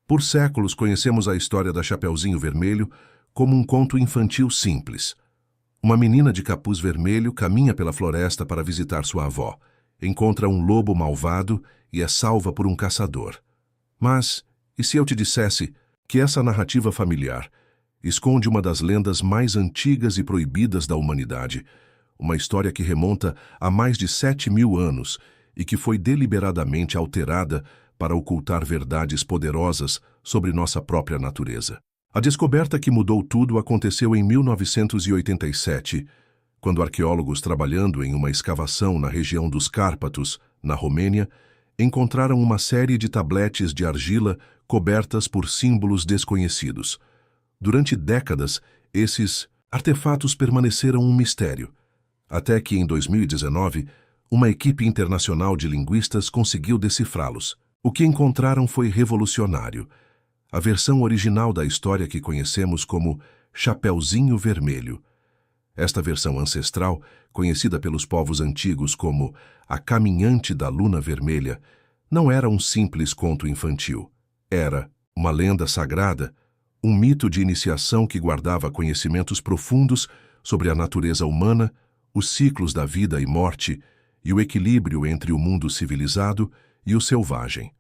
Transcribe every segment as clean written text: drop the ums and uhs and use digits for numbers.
Por séculos conhecemos a história da Chapeuzinho Vermelho como um conto infantil simples. Uma menina de capuz vermelho caminha pela floresta para visitar sua avó, encontra um lobo malvado e é salva por um caçador. Mas, e se eu te dissesse que essa narrativa familiar esconde uma das lendas mais antigas e proibidas da humanidade, uma história que remonta a mais de 7.000 anos e que foi deliberadamente alterada para ocultar verdades poderosas sobre nossa própria natureza. A descoberta que mudou tudo aconteceu em 1987, quando arqueólogos trabalhando em uma escavação na região dos Cárpatos, na Romênia, encontraram uma série de tabletes de argila cobertas por símbolos desconhecidos. Durante décadas, esses artefatos permaneceram um mistério, até que, em 2019, uma equipe internacional de linguistas conseguiu decifrá-los. O que encontraram foi revolucionário. A versão original da história que conhecemos como Chapeuzinho Vermelho. Esta versão ancestral, conhecida pelos povos antigos como a Caminhante da Luna Vermelha, não era um simples conto infantil. Era uma lenda sagrada, um mito de iniciação que guardava conhecimentos profundos sobre a natureza humana, os ciclos da vida e morte e o equilíbrio entre o mundo civilizado e o selvagem.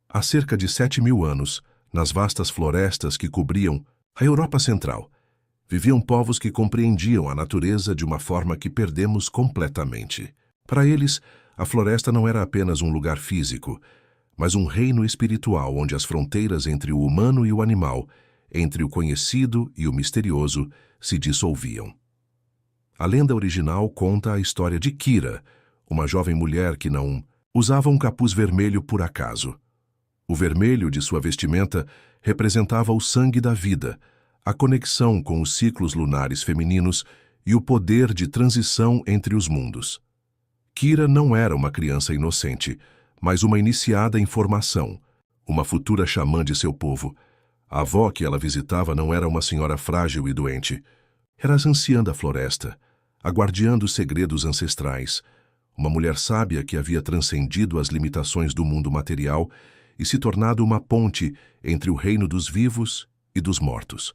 Há cerca de 7.000 anos, nas vastas florestas que cobriam a Europa Central, viviam povos que compreendiam a natureza de uma forma que perdemos completamente. Para eles, a floresta não era apenas um lugar físico, mas um reino espiritual onde as fronteiras entre o humano e o animal, entre o conhecido e o misterioso, se dissolviam. A lenda original conta a história de Kira, uma jovem mulher que não usava um capuz vermelho por acaso. O vermelho de sua vestimenta representava o sangue da vida, a conexão com os ciclos lunares femininos e o poder de transição entre os mundos. Kira não era uma criança inocente, mas uma iniciada em formação, uma futura xamã de seu povo. A avó que ela visitava não era uma senhora frágil e doente. Era a anciã da floresta, a guardiã dos segredos ancestrais, uma mulher sábia que havia transcendido as limitações do mundo material e se tornado uma ponte entre o reino dos vivos e dos mortos.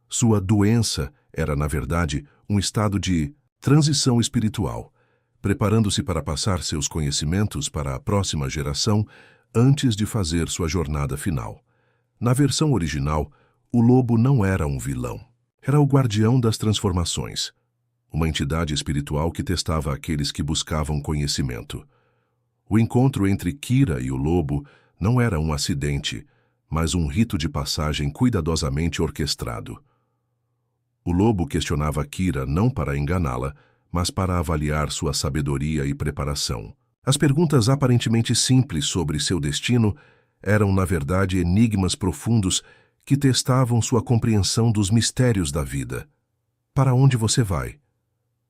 Sua doença era, na verdade, um estado de transição espiritual, preparando-se para passar seus conhecimentos para a próxima geração antes de fazer sua jornada final. Na versão original, o lobo não era um vilão. Era o guardião das transformações, uma entidade espiritual que testava aqueles que buscavam conhecimento. O encontro entre Kira e o lobo não era um acidente, mas um rito de passagem cuidadosamente orquestrado. O lobo questionava Kira não para enganá-la, mas para avaliar sua sabedoria e preparação. As perguntas aparentemente simples sobre seu destino eram, na verdade, enigmas profundos que testavam sua compreensão dos mistérios da vida. Para onde você vai?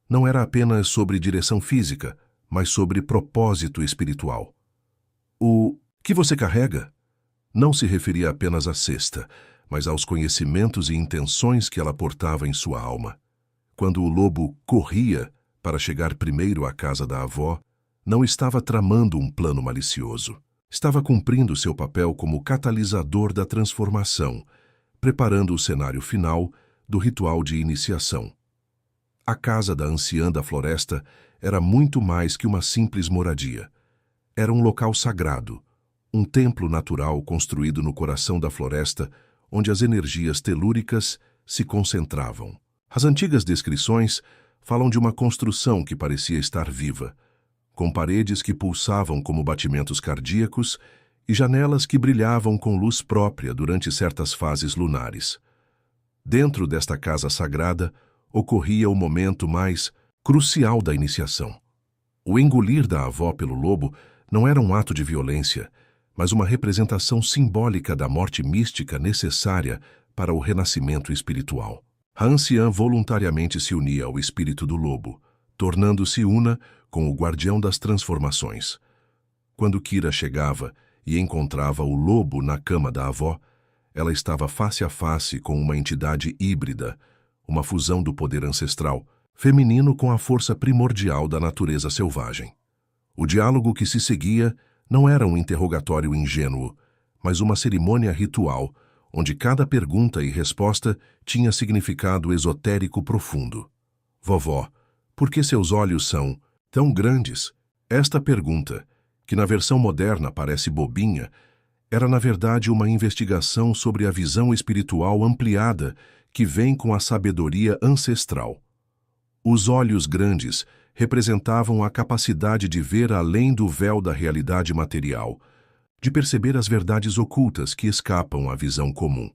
Não era apenas sobre direção física, mas sobre propósito espiritual. O que você carrega não se referia apenas à cesta, mas aos conhecimentos e intenções que ela portava em sua alma. Quando o lobo corria para chegar primeiro à casa da avó, não estava tramando um plano malicioso. Estava cumprindo seu papel como catalisador da transformação, preparando o cenário final do ritual de iniciação. A casa da anciã da floresta era muito mais que uma simples moradia. Era um local sagrado, um templo natural construído no coração da floresta, onde as energias telúricas se concentravam. As antigas descrições falam de uma construção que parecia estar viva, com paredes que pulsavam como batimentos cardíacos e janelas que brilhavam com luz própria durante certas fases lunares. Dentro desta casa sagrada, ocorria o momento mais crucial da iniciação. O engolir da avó pelo lobo não era um ato de violência, mas uma representação simbólica da morte mística necessária para o renascimento espiritual. A anciã voluntariamente se unia ao espírito do lobo, tornando-se una com o guardião das transformações. Quando Kira chegava e encontrava o lobo na cama da avó, ela estava face a face com uma entidade híbrida, uma fusão do poder ancestral, feminino com a força primordial da natureza selvagem. O diálogo que se seguia não era um interrogatório ingênuo, mas uma cerimônia ritual, onde cada pergunta e resposta tinha significado esotérico profundo. Vovó, por que seus olhos são tão grandes? Esta pergunta, que na versão moderna parece bobinha, era na verdade uma investigação sobre a visão espiritual ampliada que vem com a sabedoria ancestral. Os olhos grandes representavam a capacidade de ver além do véu da realidade material, de perceber as verdades ocultas que escapam à visão comum.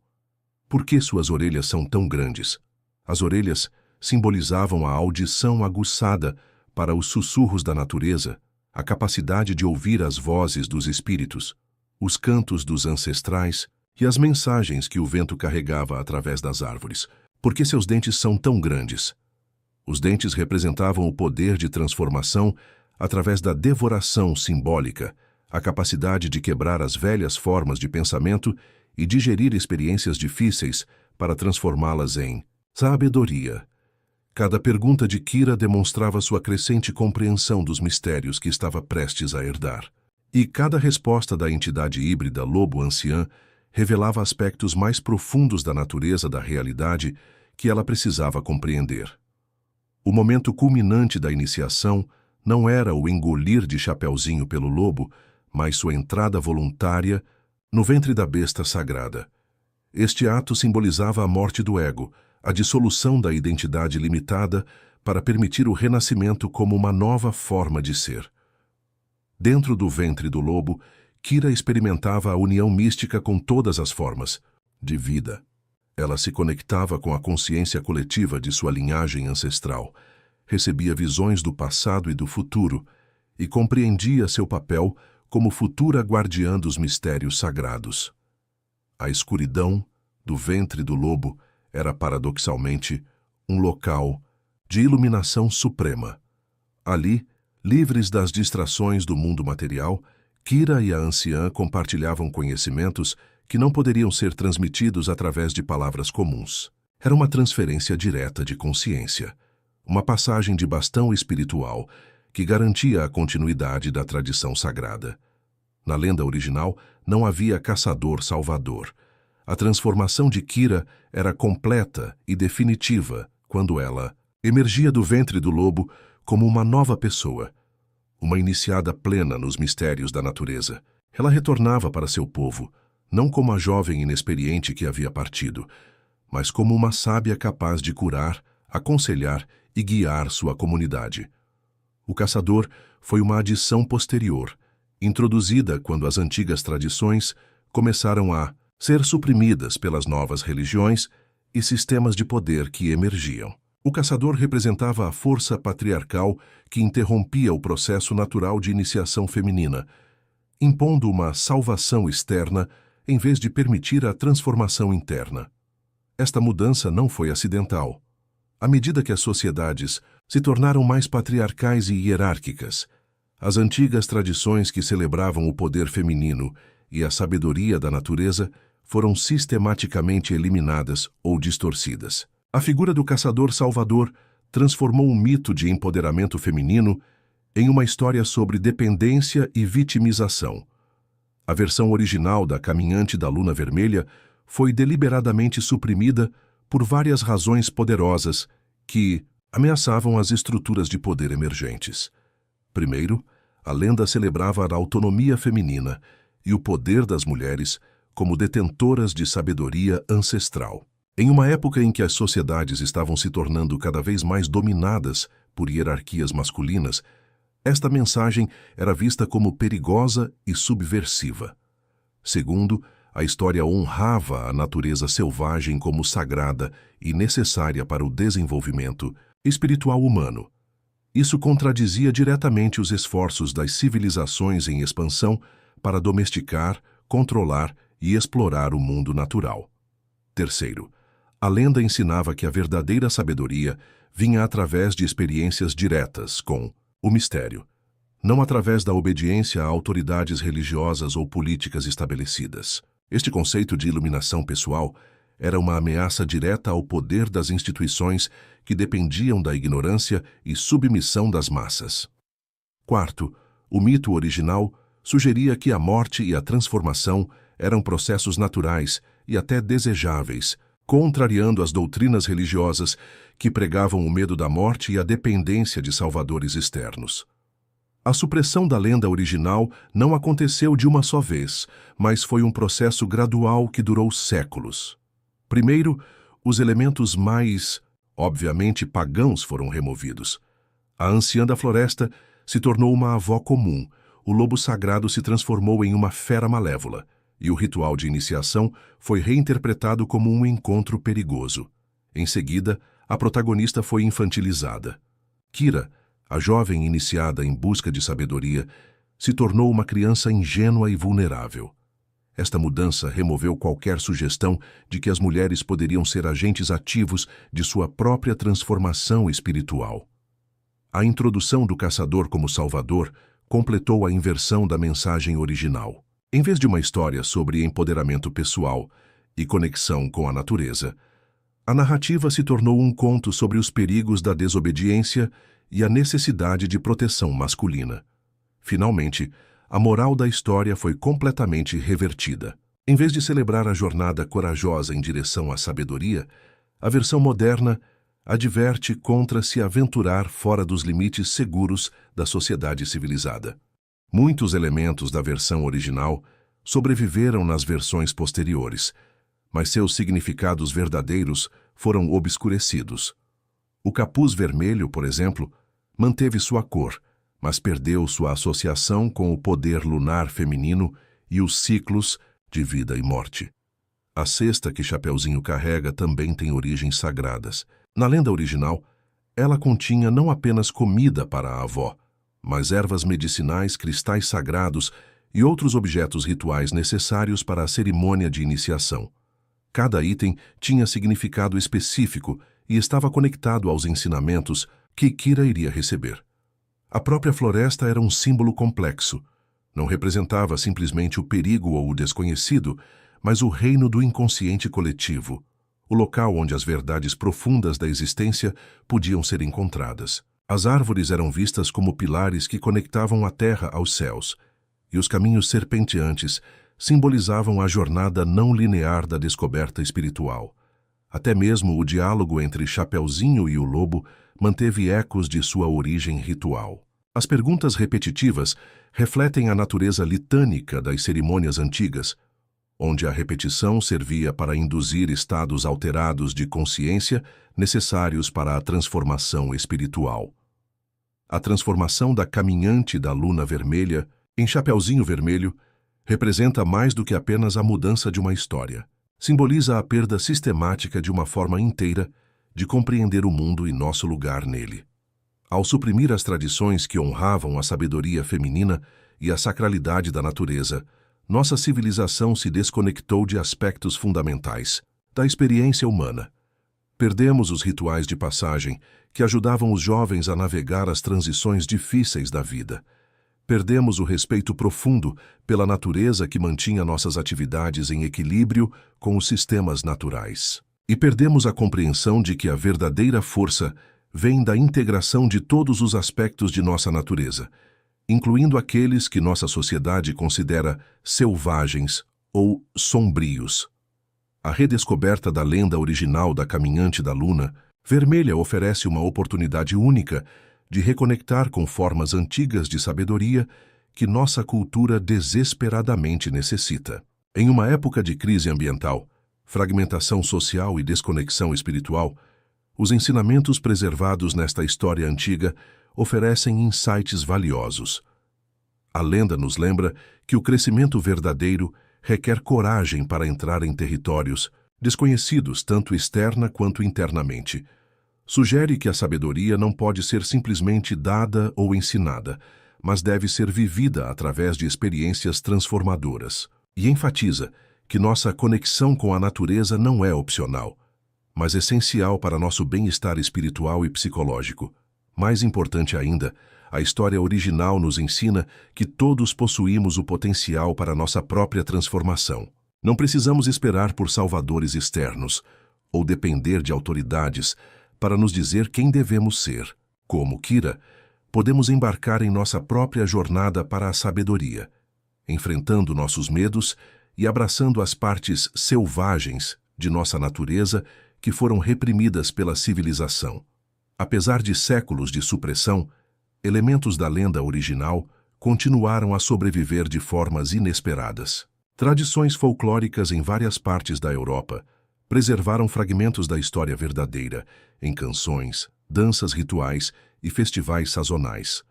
Por que suas orelhas são tão grandes? As orelhas simbolizavam a audição aguçada para os sussurros da natureza, a capacidade de ouvir as vozes dos espíritos, os cantos dos ancestrais e as mensagens que o vento carregava através das árvores. Por que seus dentes são tão grandes? Os dentes representavam o poder de transformação através da devoração simbólica, a capacidade de quebrar as velhas formas de pensamento e digerir experiências difíceis para transformá-las em sabedoria. Cada pergunta de Kira demonstrava sua crescente compreensão dos mistérios que estava prestes a herdar. E cada resposta da entidade híbrida lobo-anciã revelava aspectos mais profundos da natureza da realidade que ela precisava compreender. O momento culminante da iniciação não era o engolir de Chapeuzinho pelo lobo, mas sua entrada voluntária no ventre da besta sagrada. Este ato simbolizava a morte do ego, a dissolução da identidade limitada para permitir o renascimento como uma nova forma de ser. Dentro do ventre do lobo, Kira experimentava a união mística com todas as formas de vida. Ela se conectava com a consciência coletiva de sua linhagem ancestral, recebia visões do passado e do futuro e compreendia seu papel como futura guardiã dos mistérios sagrados. A escuridão do ventre do lobo era paradoxalmente um local de iluminação suprema. Ali, livres das distrações do mundo material, Kira e a anciã compartilhavam conhecimentos que não poderiam ser transmitidos através de palavras comuns. Era uma transferência direta de consciência, uma passagem de bastão espiritual que garantia a continuidade da tradição sagrada. Na lenda original, não havia caçador-salvador. A transformação de Kira era completa e definitiva quando ela emergia do ventre do lobo como uma nova pessoa, uma iniciada plena nos mistérios da natureza. Ela retornava para seu povo, não como a jovem inexperiente que havia partido, mas como uma sábia capaz de curar, aconselhar e guiar sua comunidade. O caçador foi uma adição posterior, introduzida quando as antigas tradições começaram a ser suprimidas pelas novas religiões e sistemas de poder que emergiam. O caçador representava a força patriarcal que interrompia o processo natural de iniciação feminina, impondo uma salvação externa em vez de permitir a transformação interna. Esta mudança não foi acidental. À medida que as sociedades se tornaram mais patriarcais e hierárquicas, as antigas tradições que celebravam o poder feminino e a sabedoria da natureza foram sistematicamente eliminadas ou distorcidas. A figura do caçador-salvador transformou um mito de empoderamento feminino em uma história sobre dependência e vitimização. A versão original da Caminhante da Luna Vermelha foi deliberadamente suprimida por várias razões poderosas que ameaçavam as estruturas de poder emergentes. Primeiro, a lenda celebrava a autonomia feminina e o poder das mulheres como detentoras de sabedoria ancestral. Em uma época em que as sociedades estavam se tornando cada vez mais dominadas por hierarquias masculinas, esta mensagem era vista como perigosa e subversiva. Segundo, a história honrava a natureza selvagem como sagrada e necessária para o desenvolvimento espiritual humano. Isso contradizia diretamente os esforços das civilizações em expansão para domesticar, controlar e explorar o mundo natural. Terceiro, a lenda ensinava que a verdadeira sabedoria vinha através de experiências diretas com o mistério, não através da obediência a autoridades religiosas ou políticas estabelecidas. Este conceito de iluminação pessoal era uma ameaça direta ao poder das instituições que dependiam da ignorância e submissão das massas. Quarto, o mito original sugeria que a morte e a transformação eram processos naturais e até desejáveis, contrariando as doutrinas religiosas que pregavam o medo da morte e a dependência de salvadores externos. A supressão da lenda original não aconteceu de uma só vez, mas foi um processo gradual que durou séculos. Primeiro, os elementos mais, obviamente, pagãos foram removidos. A anciã da floresta se tornou uma avó comum, o lobo sagrado se transformou em uma fera malévola, e o ritual de iniciação foi reinterpretado como um encontro perigoso. Em seguida, a protagonista foi infantilizada. Kira, a jovem iniciada em busca de sabedoria, se tornou uma criança ingênua e vulnerável. Esta mudança removeu qualquer sugestão de que as mulheres poderiam ser agentes ativos de sua própria transformação espiritual. A introdução do caçador como salvador completou a inversão da mensagem original. Em vez de uma história sobre empoderamento pessoal e conexão com a natureza, a narrativa se tornou um conto sobre os perigos da desobediência e a necessidade de proteção masculina. Finalmente, a moral da história foi completamente revertida. Em vez de celebrar a jornada corajosa em direção à sabedoria, a versão moderna adverte contra se aventurar fora dos limites seguros da sociedade civilizada. Muitos elementos da versão original sobreviveram nas versões posteriores, mas seus significados verdadeiros foram obscurecidos. O capuz vermelho, por exemplo, manteve sua cor, mas perdeu sua associação com o poder lunar feminino e os ciclos de vida e morte. A cesta que Chapeuzinho carrega também tem origens sagradas. Na lenda original, ela continha não apenas comida para a avó, mas ervas medicinais, cristais sagrados e outros objetos rituais necessários para a cerimônia de iniciação. Cada item tinha significado específico e estava conectado aos ensinamentos que Kira iria receber. A própria floresta era um símbolo complexo. Não representava simplesmente o perigo ou o desconhecido, mas o reino do inconsciente coletivo, o local onde as verdades profundas da existência podiam ser encontradas. As árvores eram vistas como pilares que conectavam a terra aos céus, e os caminhos serpenteantes simbolizavam a jornada não linear da descoberta espiritual. Até mesmo o diálogo entre Chapeuzinho e o lobo manteve ecos de sua origem ritual. As perguntas repetitivas refletem a natureza litânica das cerimônias antigas, onde a repetição servia para induzir estados alterados de consciência necessários para a transformação espiritual. A transformação da caminhante da luna vermelha em Chapeuzinho Vermelho representa mais do que apenas a mudança de uma história. Simboliza a perda sistemática de uma forma inteira de compreender o mundo e nosso lugar nele. Ao suprimir as tradições que honravam a sabedoria feminina e a sacralidade da natureza, nossa civilização se desconectou de aspectos fundamentais da experiência humana. Perdemos os rituais de passagem que ajudavam os jovens a navegar as transições difíceis da vida. Perdemos o respeito profundo pela natureza que mantinha nossas atividades em equilíbrio com os sistemas naturais. E perdemos a compreensão de que a verdadeira força vem da integração de todos os aspectos de nossa natureza, incluindo aqueles que nossa sociedade considera selvagens ou sombrios. A redescoberta da lenda original da Caminhante da Luna Vermelha oferece uma oportunidade única de reconectar com formas antigas de sabedoria que nossa cultura desesperadamente necessita. Em uma época de crise ambiental, fragmentação social e desconexão espiritual, os ensinamentos preservados nesta história antiga oferecem insights valiosos. A lenda nos lembra que o crescimento verdadeiro requer coragem para entrar em territórios desconhecidos tanto externa quanto internamente. Sugere que a sabedoria não pode ser simplesmente dada ou ensinada, mas deve ser vivida através de experiências transformadoras. E enfatiza que nossa conexão com a natureza não é opcional, mas essencial para nosso bem-estar espiritual e psicológico. Mais importante ainda, a história original nos ensina que todos possuímos o potencial para nossa própria transformação. Não precisamos esperar por salvadores externos ou depender de autoridades para nos dizer quem devemos ser. Como Kira, podemos embarcar em nossa própria jornada para a sabedoria, enfrentando nossos medos e abraçando as partes selvagens de nossa natureza que foram reprimidas pela civilização. Apesar de séculos de supressão, elementos da lenda original continuaram a sobreviver de formas inesperadas. Tradições folclóricas em várias partes da Europa preservaram fragmentos da história verdadeira em canções, danças rituais e festivais sazonais.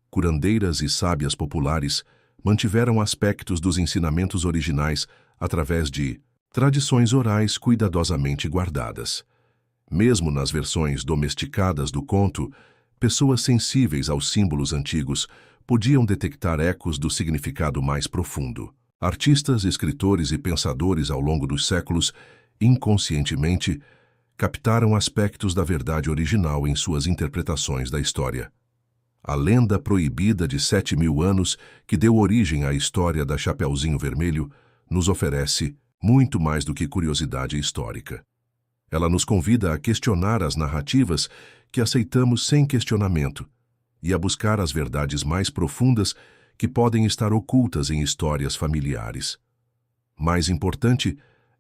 Curandeiras e sábias populares mantiveram aspectos dos ensinamentos originais através de tradições orais cuidadosamente guardadas. Mesmo nas versões domesticadas do conto, pessoas sensíveis aos símbolos antigos podiam detectar ecos do significado mais profundo. Artistas, escritores e pensadores ao longo dos séculos, inconscientemente, captaram aspectos da verdade original em suas interpretações da história. A lenda proibida de 7.000 anos, que deu origem à história da Chapeuzinho Vermelho, nos oferece muito mais do que curiosidade histórica. Ela nos convida a questionar as narrativas que aceitamos sem questionamento e a buscar as verdades mais profundas que podem estar ocultas em histórias familiares. Mais importante,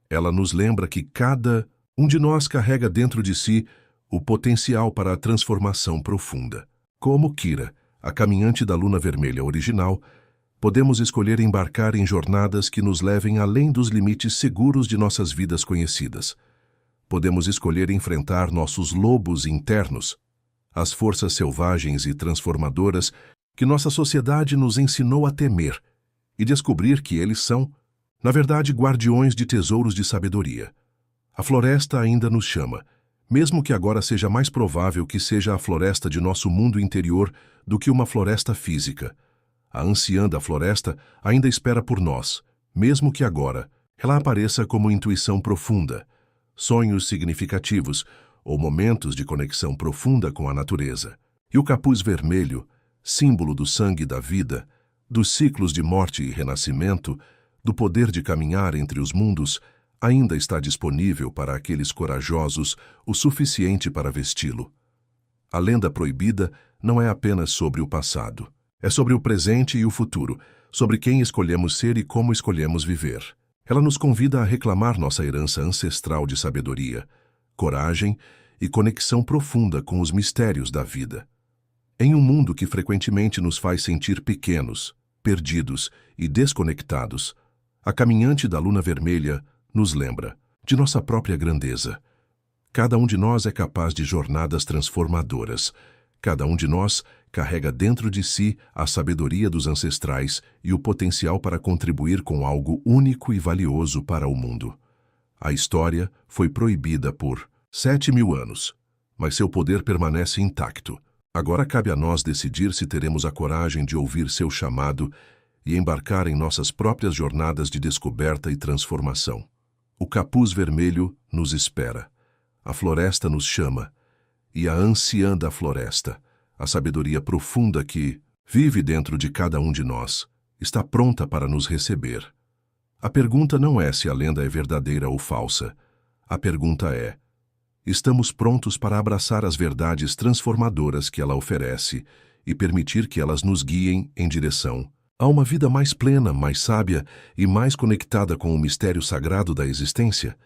ela nos lembra que cada um de nós carrega dentro de si o potencial para a transformação profunda. Como Kira, a caminhante da Luna Vermelha original, podemos escolher embarcar em jornadas que nos levem além dos limites seguros de nossas vidas conhecidas. Podemos escolher enfrentar nossos lobos internos, as forças selvagens e transformadoras que nossa sociedade nos ensinou a temer, e descobrir que eles são, na verdade, guardiões de tesouros de sabedoria. A floresta ainda nos chama, mesmo que agora seja mais provável que seja a floresta de nosso mundo interior do que uma floresta física. A anciã da floresta ainda espera por nós, mesmo que agora ela apareça como intuição profunda, sonhos significativos ou momentos de conexão profunda com a natureza. E o capuz vermelho, símbolo do sangue da vida, dos ciclos de morte e renascimento, do poder de caminhar entre os mundos, ainda está disponível para aqueles corajosos o suficiente para vesti-lo. A lenda proibida não é apenas sobre o passado. É sobre o presente e o futuro, sobre quem escolhemos ser e como escolhemos viver. Ela nos convida a reclamar nossa herança ancestral de sabedoria, coragem e conexão profunda com os mistérios da vida. Em um mundo que frequentemente nos faz sentir pequenos, perdidos e desconectados, a caminhante da Luna Vermelha nos lembra de nossa própria grandeza. Cada um de nós é capaz de jornadas transformadoras. Cada um de nós carrega dentro de si a sabedoria dos ancestrais e o potencial para contribuir com algo único e valioso para o mundo. A história foi proibida por 7.000 anos, mas seu poder permanece intacto. Agora cabe a nós decidir se teremos a coragem de ouvir seu chamado e embarcar em nossas próprias jornadas de descoberta e transformação. O capuz vermelho nos espera. A floresta nos chama. E a anciã da floresta, a sabedoria profunda que vive dentro de cada um de nós, está pronta para nos receber. A pergunta não é se a lenda é verdadeira ou falsa. A pergunta é: estamos prontos para abraçar as verdades transformadoras que ela oferece e permitir que elas nos guiem em direção a uma vida mais plena, mais sábia e mais conectada com o mistério sagrado da existência?